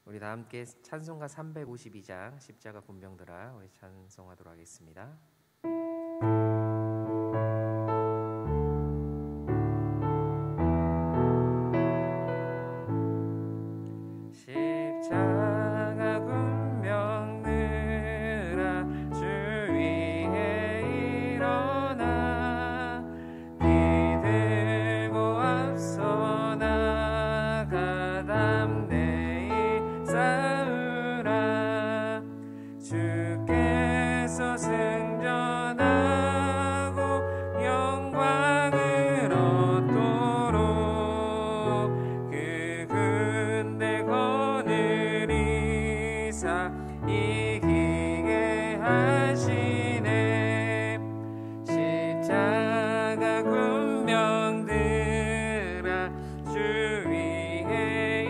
우리 다 함께 찬송가 352장 십자가 군병들아 우리 찬송하도록 하겠습니다. 십자가 군병들아 주 위에 일어나 기들고 앞서 나가 담대히 싸우라. 주께서 승전하고 영광을 얻도록 그 군대 거느리사 이기게 하시네. 십자가 군병들아 주 위에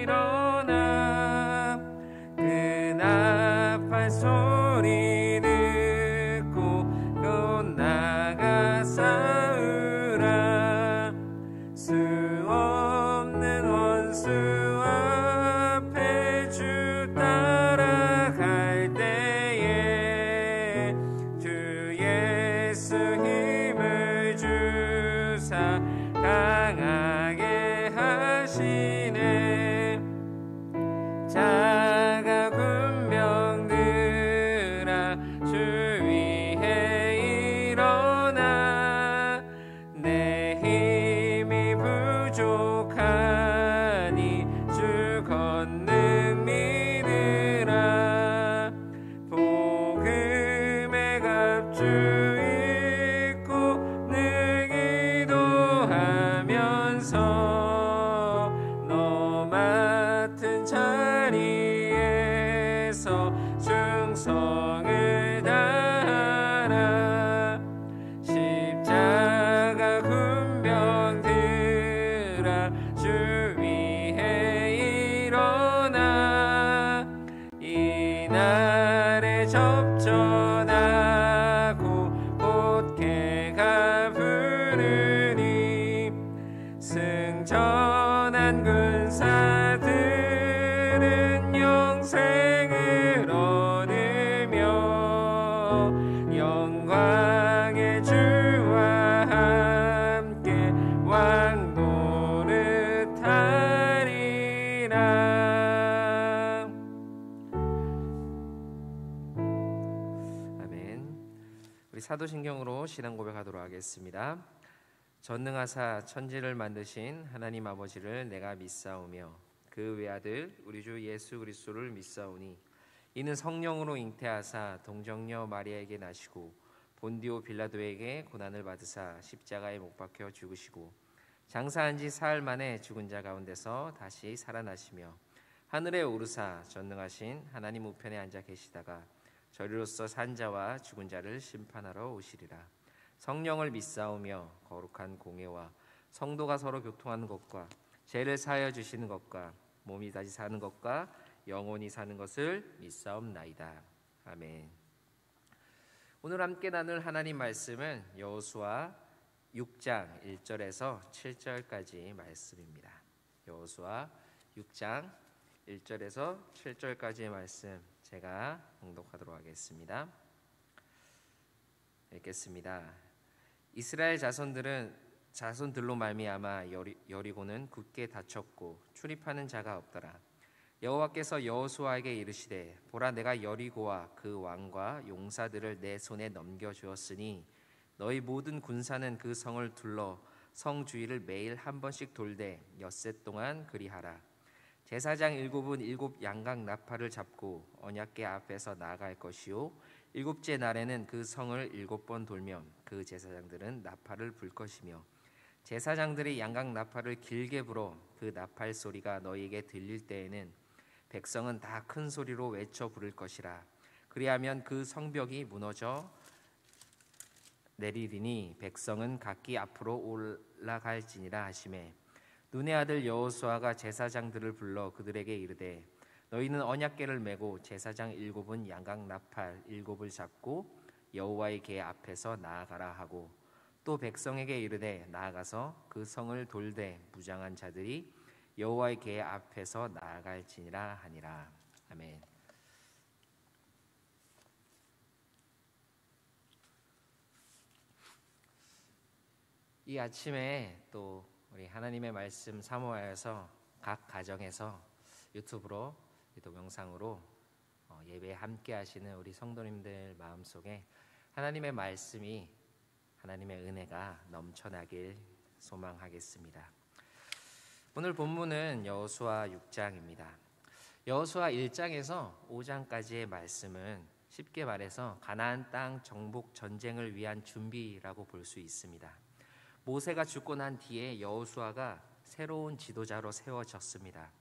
일어나 그 나팔 소리 듣고 곧 나가 싸우라. 수 없는 원수 앞에 주 따라갈 때에 주 예수 힘을 주사 강하게 하시네. 자가 군병들아 주 위에 일어나 내 힘이 부족하니 주 권능 믿으라. 복음의 갑주 입고 늘 기도하면서 너 맡은 자리에서 충성을 다하라. 십자가 군병들아 주 위에 일어나 이날에 접전하고 곧 개가 부르니 승전한 군사들은 영생을 얻으며 영광의 주와 함께 왕노릇하리라. 아멘. 우리 사도신경으로 신앙 고백하도록 하겠습니다. 전능하사 천지를 만드신 하나님 아버지를 내가 믿사오며 그 외아들 우리 주 예수 그리스도를 믿사오니 이는 성령으로 잉태하사 동정녀 마리아에게 나시고 본디오 빌라도에게 고난을 받으사 십자가에 못 박혀 죽으시고 장사한 지 사흘 만에 죽은 자 가운데서 다시 살아나시며 하늘에 오르사 전능하신 하나님 우편에 앉아 계시다가 저리로서 산 자와 죽은 자를 심판하러 오시리라. 성령을 믿사오며 거룩한 공예와 성도가 서로 교통하는 것과 죄를 사하여 주시는 것과 몸이 다시 사는 것과 영원히 사는 것을 믿사옵나이다. 아멘. 오늘 함께 나눌 하나님 말씀은 여호수아 6장 1절에서 7절까지 말씀입니다. 여호수아 6장 1절에서 7절까지의 말씀 제가 봉독하도록 하겠습니다. 읽겠습니다. 이스라엘 자손들로 말미암아 여리고는 굳게 닫혔고 출입하는 자가 없더라. 여호와께서 여호수아에게 이르시되 보라 내가 여리고와 그 왕과 용사들을 내 손에 넘겨 주었으니 너희 모든 군사는 그 성을 둘러 성 주위를 매일 한 번씩 돌되 엿새 동안 그리하라. 제사장 7은 7 양각 나팔을 잡고 언약궤 앞에서 나아갈 것이요 일곱째 날에는 그 성을 7번 돌며 그 제사장들은 나팔을 불 것이며 제사장들이 양각 나팔을 길게 불어 그 나팔 소리가 너희에게 들릴 때에는 백성은 다 큰 소리로 외쳐 부를 것이라. 그리하면 그 성벽이 무너져 내리리니 백성은 각기 앞으로 올라갈지니라 하시매 눈의 아들 여호수아가 제사장들을 불러 그들에게 이르되 너희는 언약궤를 메고 제사장 7은 양각 나팔 7을 잡고 여호와의 궤 앞에서 나아가라 하고 또 백성에게 이르되 나아가서 그 성을 돌되 무장한 자들이 여호와의 궤 앞에서 나아갈지니라 하니라. 아멘. 이 아침에 또 우리 하나님의 말씀 사모하여서 각 가정에서 유튜브로 또 영상으로 예배 함께 하시는 우리 성도님들 마음속에 하나님의 말씀이, 하나님의 은혜가 넘쳐나길 소망하겠습니다. 오늘 본문은 여호수아 6장입니다. 여호수아 1장에서 5장까지의 말씀은 쉽게 말해서 가나안 땅 정복 전쟁을 위한 준비라고 볼 수 있습니다. 모세가 죽고 난 뒤에 여호수아가 새로운 지도자로 세워졌습니다.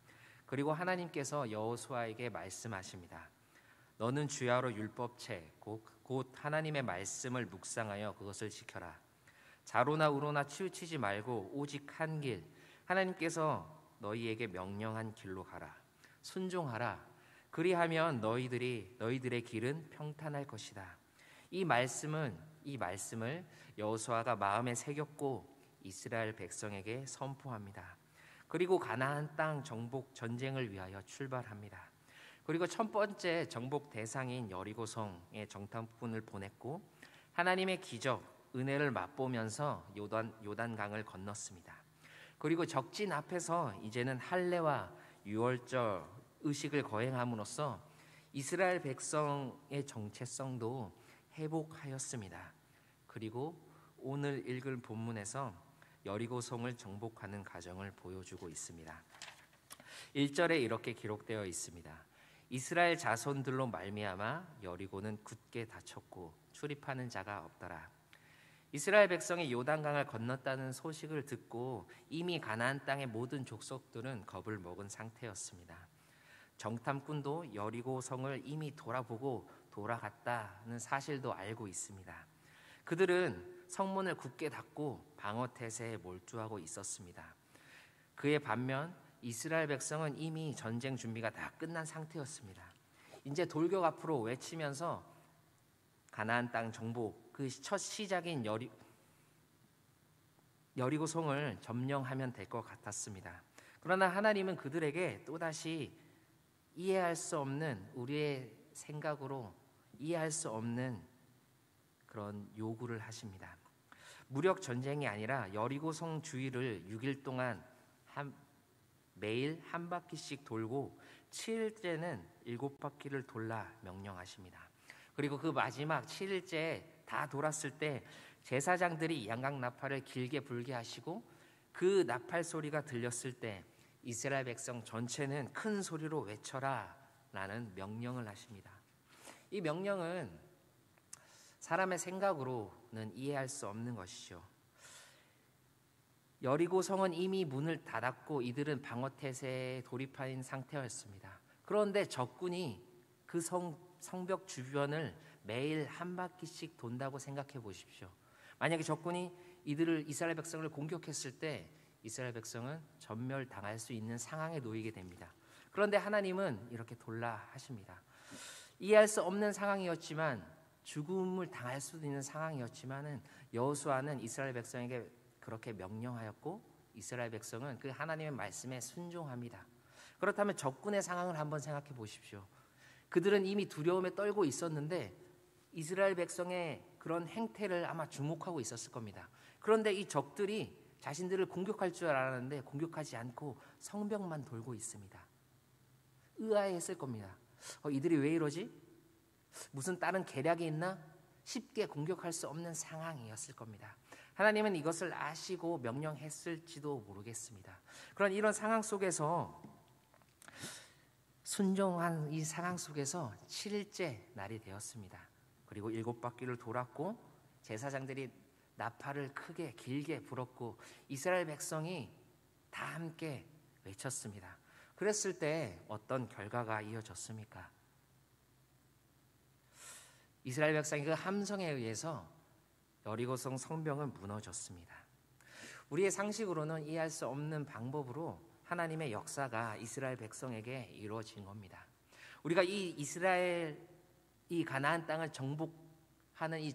그리고 하나님께서 여호수아에게 말씀하십니다. 너는 주야로 율법책 곧 하나님의 말씀을 묵상하여 그것을 지켜라. 좌로나 우로나 치우치지 말고 오직 한 길, 하나님께서 너희에게 명령한 길로 가라. 순종하라. 그리하면 너희들의 길은 평탄할 것이다. 이 말씀을 여호수아가 마음에 새겼고 이스라엘 백성에게 선포합니다. 그리고 가나안 땅 정복 전쟁을 위하여 출발합니다. 그리고 첫 번째 정복 대상인 여리고성에 정탐꾼을 보냈고 하나님의 기적, 은혜를 맛보면서 요단강을 건넜습니다. 그리고 적진 앞에서 이제는 할례와 유월절 의식을 거행함으로써 이스라엘 백성의 정체성도 회복하였습니다. 그리고 오늘 읽을 본문에서 여리고성을 정복하는 과정을 보여주고 있습니다. 1절에 이렇게 기록되어 있습니다. 이스라엘 자손들로 말미암아 여리고는 굳게 닫혔고 출입하는 자가 없더라. 이스라엘 백성이 요단강을 건넜다는 소식을 듣고 이미 가나안 땅의 모든 족속들은 겁을 먹은 상태였습니다. 정탐꾼도 여리고성을 이미 돌아보고 돌아갔다는 사실도 알고 있습니다. 그들은 성문을 굳게 닫고 방어태세에 몰두하고 있었습니다. 그에 반면 이스라엘 백성은 이미 전쟁 준비가 다 끝난 상태였습니다. 이제 돌격 앞으로 외치면서 가나안 땅 정복, 그 첫 시작인 여리고성을 점령하면 될 것 같았습니다. 그러나 하나님은 그들에게 또다시 이해할 수 없는, 우리의 생각으로 이해할 수 없는 그런 요구를 하십니다. 무력 전쟁이 아니라 여리고성 주위를 6일 동안 매일 한 바퀴씩 돌고 7일째는 7바퀴를 돌라 명령하십니다. 그리고 그 마지막 7일째 다 돌았을 때 제사장들이 양각 나팔을 길게 불게 하시고 그 나팔 소리가 들렸을 때 이스라엘 백성 전체는 큰 소리로 외쳐라 라는 명령을 하십니다. 이 명령은 사람의 생각으로는 이해할 수 없는 것이죠. 여리고성은 이미 문을 닫았고 이들은 방어태세에 돌입한 상태였습니다. 그런데 적군이 그 성벽 주변을 매일 한 바퀴씩 돈다고 생각해 보십시오. 만약에 적군이 이스라엘 백성을 공격했을 때 이스라엘 백성은 전멸당할 수 있는 상황에 놓이게 됩니다. 그런데 하나님은 이렇게 돌라 하십니다. 이해할 수 없는 상황이었지만, 죽음을 당할 수도 있는 상황이었지만은 여호수아는 이스라엘 백성에게 그렇게 명령하였고 이스라엘 백성은 그 하나님의 말씀에 순종합니다. 그렇다면 적군의 상황을 한번 생각해 보십시오. 그들은 이미 두려움에 떨고 있었는데 이스라엘 백성의 그런 행태를 아마 주목하고 있었을 겁니다. 그런데 이 적들이 자신들을 공격할 줄 알았는데 공격하지 않고 성벽만 돌고 있습니다. 의아해했을 겁니다. 이들이 왜 이러지? 무슨 다른 계략이 있나? 쉽게 공격할 수 없는 상황이었을 겁니다. 하나님은 이것을 아시고 명령했을지도 모르겠습니다. 그런 이런 상황 속에서, 순종한 이 상황 속에서 7일째 날이 되었습니다. 그리고 7바퀴를 돌았고 제사장들이 나팔을 크게 길게 불었고 이스라엘 백성이 다 함께 외쳤습니다. 그랬을 때 어떤 결과가 이어졌습니까? 이스라엘 백성의 그 함성에 의해서 여리고성 성벽은 무너졌습니다. 우리의 상식으로는 이해할 수 없는 방법으로 하나님의 역사가 이스라엘 백성에게 이루어진 겁니다. 우리가 이 가나안 땅을 정복하는 이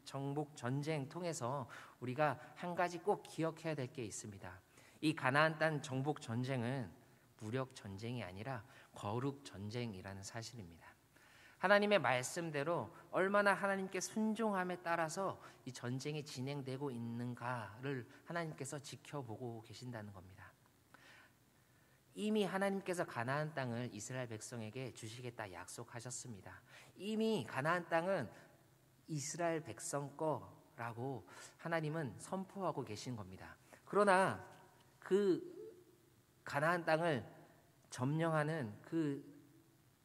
정복 전쟁 통해서 우리가 한 가지 꼭 기억해야 될 게 있습니다. 이 가나안 땅 정복 전쟁은 무력 전쟁이 아니라 거룩 전쟁이라는 사실입니다. 하나님의 말씀대로 얼마나 하나님께 순종함에 따라서 이 전쟁이 진행되고 있는가를 하나님께서 지켜보고 계신다는 겁니다. 이미 하나님께서 가나안 땅을 이스라엘 백성에게 주시겠다 약속하셨습니다. 이미 가나안 땅은 이스라엘 백성 거라고 하나님은 선포하고 계신 겁니다. 그러나 그 가나안 땅을 점령하는 그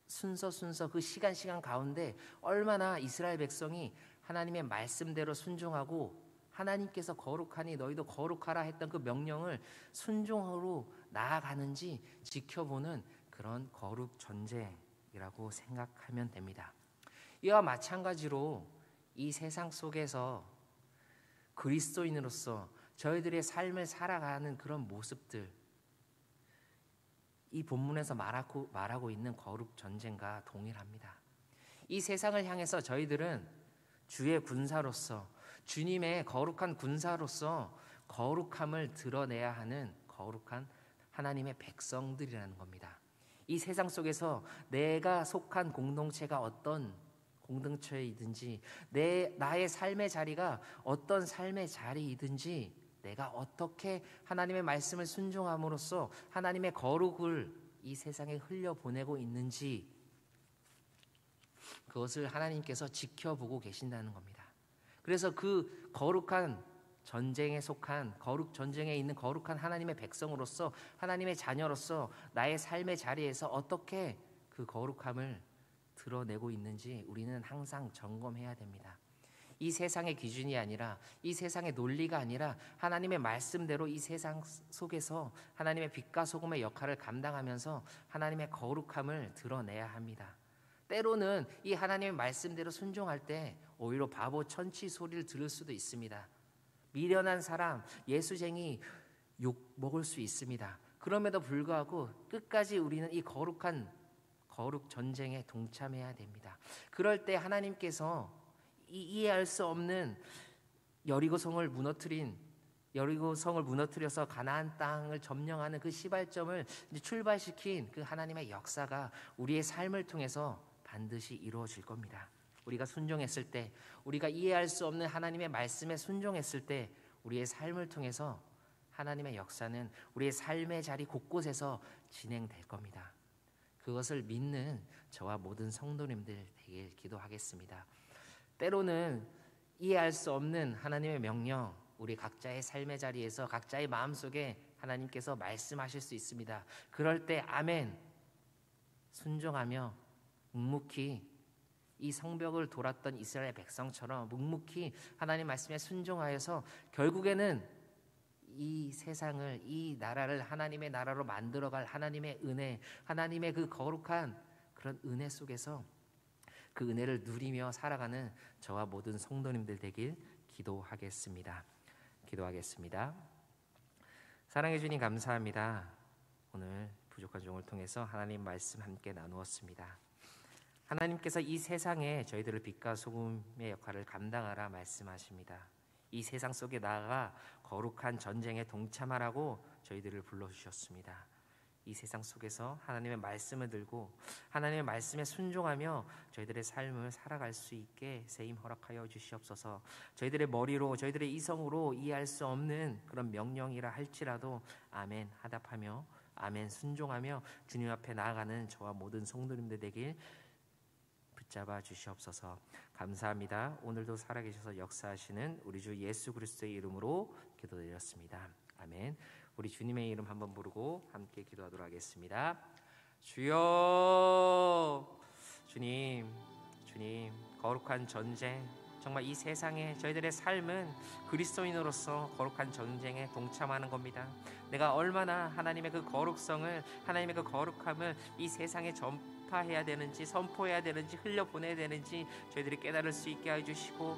순서 그 시간 가운데 얼마나 이스라엘 백성이 하나님의 말씀대로 순종하고 하나님께서 거룩하니 너희도 거룩하라 했던 그 명령을 순종으로 나아가는지 지켜보는 그런 거룩 전쟁이라고 생각하면 됩니다. 이와 마찬가지로 이 세상 속에서 그리스도인으로서 저희들의 삶을 살아가는 그런 모습들, 이 본문에서 말하고 있는 거룩 전쟁과 동일합니다. 이 세상을 향해서 저희들은 주의 군사로서, 주님의 거룩한 군사로서 거룩함을 드러내야 하는 거룩한 하나님의 백성들이라는 겁니다. 이 세상 속에서 내가 속한 공동체가 어떤 공동체이든지, 나의 삶의 자리가 어떤 삶의 자리이든지, 내가 어떻게 하나님의 말씀을 순종함으로써 하나님의 거룩을 이 세상에 흘려보내고 있는지, 그것을 하나님께서 지켜보고 계신다는 겁니다. 그래서 그 거룩한 전쟁에 속한, 거룩 전쟁에 있는 거룩한 하나님의 백성으로서, 하나님의 자녀로서 나의 삶의 자리에서 어떻게 그 거룩함을 드러내고 있는지 우리는 항상 점검해야 됩니다. 이 세상의 기준이 아니라, 이 세상의 논리가 아니라 하나님의 말씀대로 이 세상 속에서 하나님의 빛과 소금의 역할을 감당하면서 하나님의 거룩함을 드러내야 합니다. 때로는 이 하나님의 말씀대로 순종할 때 오히려 바보 천치 소리를 들을 수도 있습니다. 미련한 사람, 예수쟁이 욕 먹을 수 있습니다. 그럼에도 불구하고 끝까지 우리는 이 거룩 전쟁에 동참해야 됩니다. 그럴 때 하나님께서 이해할 수 없는 여리고성을 무너뜨려서 가나안 땅을 점령하는 그 시발점을 출발시킨 그 하나님의 역사가 우리의 삶을 통해서 반드시 이루어질 겁니다. 우리가 순종했을 때, 우리가 이해할 수 없는 하나님의 말씀에 순종했을 때 우리의 삶을 통해서 하나님의 역사는 우리의 삶의 자리 곳곳에서 진행될 겁니다. 그것을 믿는 저와 모든 성도님들 되길 기도하겠습니다. 때로는 이해할 수 없는 하나님의 명령, 우리 각자의 삶의 자리에서 각자의 마음속에 하나님께서 말씀하실 수 있습니다. 그럴 때 아멘 순종하며 묵묵히 이 성벽을 돌았던 이스라엘 백성처럼 묵묵히 하나님 말씀에 순종하여서 결국에는 이 세상을, 이 나라를 하나님의 나라로 만들어갈 하나님의 은혜, 하나님의 그 거룩한 그런 은혜 속에서 그 은혜를 누리며 살아가는 저와 모든 성도님들 되길 기도하겠습니다. 사랑해 주님 감사합니다. 오늘 부족한 종을 통해서 하나님 말씀 함께 나누었습니다. 하나님께서 이 세상에 저희들을 빛과 소금의 역할을 감당하라 말씀하십니다. 이 세상 속에 나아가 거룩한 전쟁에 동참하라고 저희들을 불러주셨습니다. 이 세상 속에서 하나님의 말씀을 들고 하나님의 말씀에 순종하며 저희들의 삶을 살아갈 수 있게 세임 허락하여 주시옵소서. 저희들의 머리로, 저희들의 이성으로 이해할 수 없는 그런 명령이라 할지라도 아멘 하답하며 아멘 순종하며 주님 앞에 나아가는 저와 모든 성도님들 되길 붙잡아 주시옵소서. 감사합니다. 오늘도 살아계셔서 역사하시는 우리 주 예수 그리스도의 이름으로 기도드렸습니다. 아멘. 우리 주님의 이름 한번 부르고 함께 기도하도록 하겠습니다. 주여, 주님 거룩한 전쟁, 정말 이 세상에 저희들의 삶은 그리스도인으로서 거룩한 전쟁에 동참하는 겁니다. 내가 얼마나 하나님의 그 거룩성을, 하나님의 그 거룩함을 이 세상에 전파해야 되는지, 선포해야 되는지, 흘려보내야 되는지 저희들이 깨달을 수 있게 해주시고,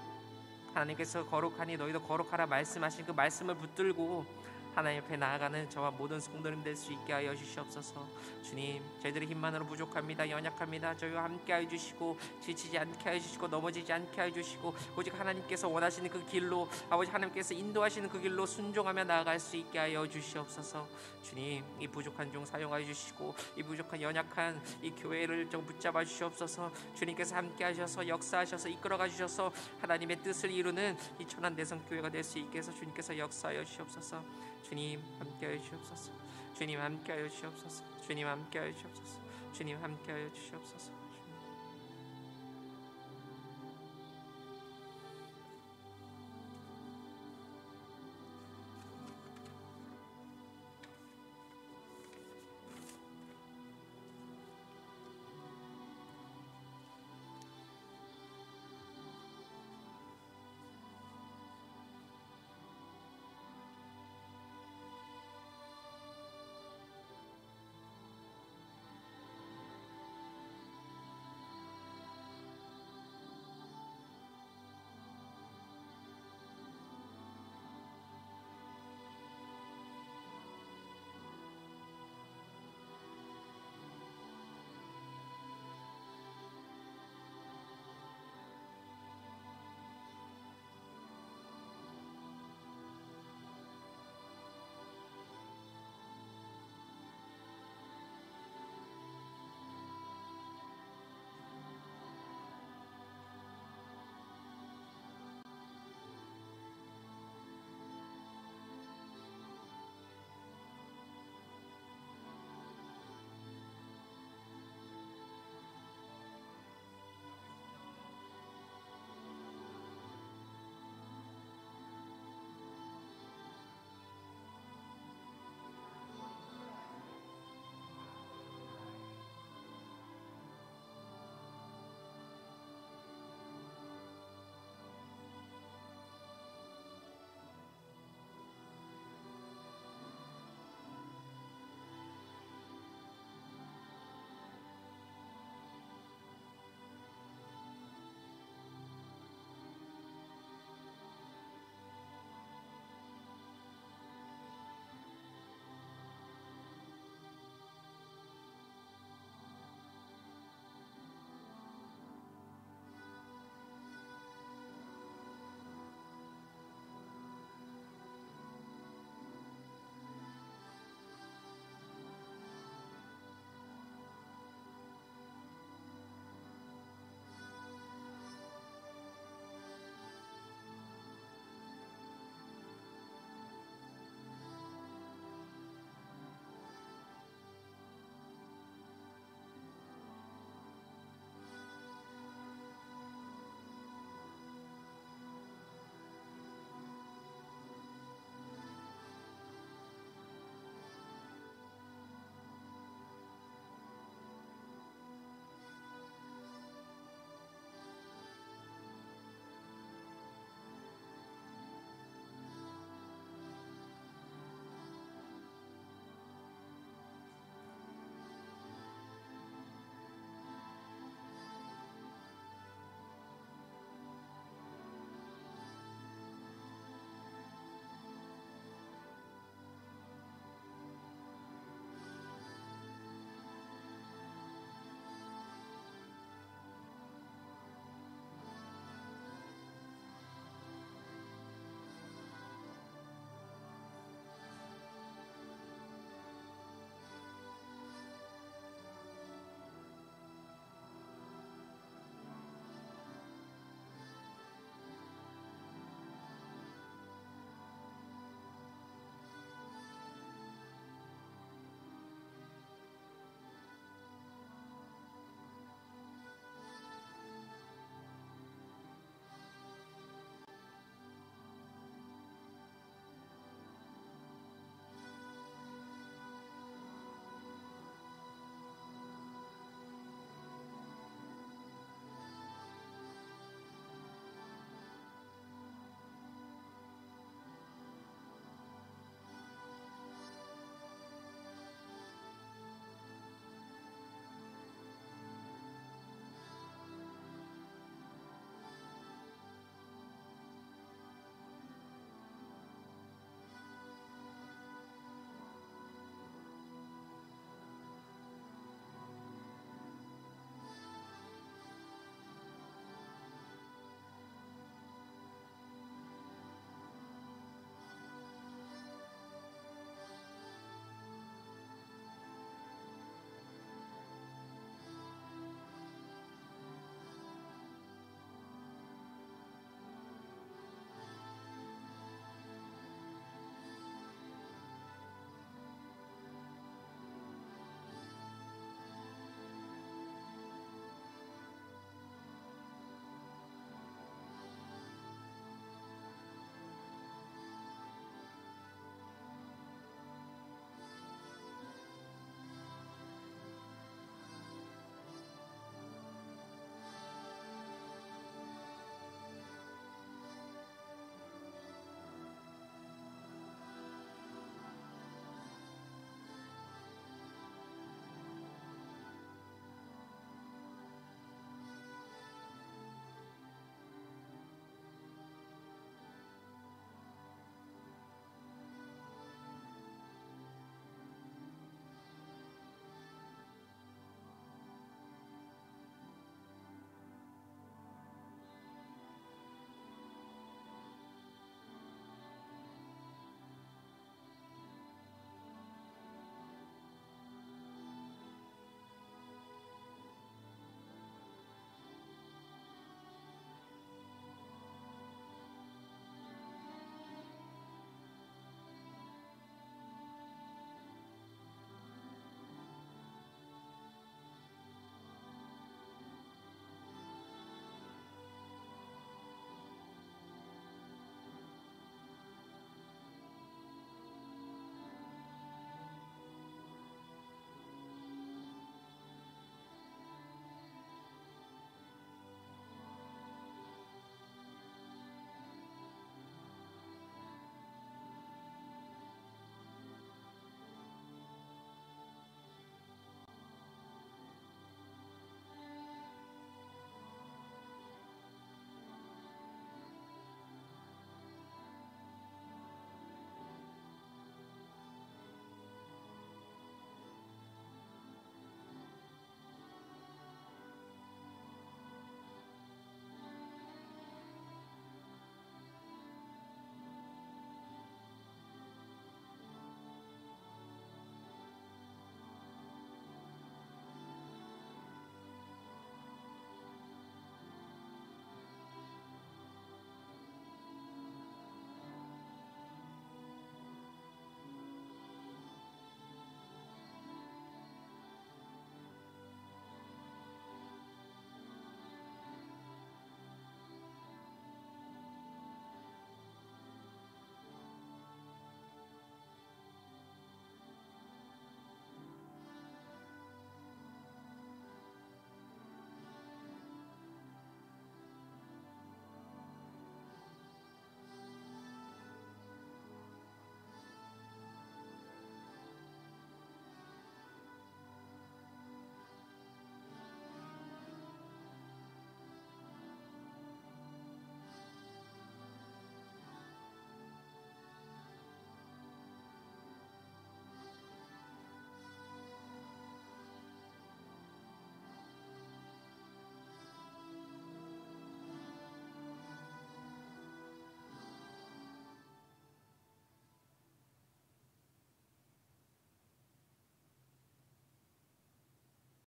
하나님께서 거룩하니 너희도 거룩하라 말씀하신 그 말씀을 붙들고 하나님 앞에 나아가는 저와 모든 성도님 될 수 있게 하여 주시옵소서. 주님, 저희들의 힘만으로 부족합니다. 연약합니다. 저희와 함께 하여 주시고 지치지 않게 하여 주시고 넘어지지 않게 하여 주시고 오직 하나님께서 원하시는 그 길로, 아버지 하나님께서 인도하시는 그 길로 순종하며 나아갈 수 있게 하여 주시옵소서. 주님, 이 부족한 중 사용하여 주시고 이 부족한 연약한 이 교회를 좀 붙잡아 주시옵소서. 주님께서 함께 하셔서 역사하셔서 이끌어가 주셔서 하나님의 뜻을 이루는 이 천안대성 교회가 될 수 있게 해서 주님께서 역사하여 주시옵소서. 주님 함께하여 주시옵소서. 주님 함께하여 주시옵소서. 주님 함께하여 주시옵소서. 주님 함께하여 주시옵소서.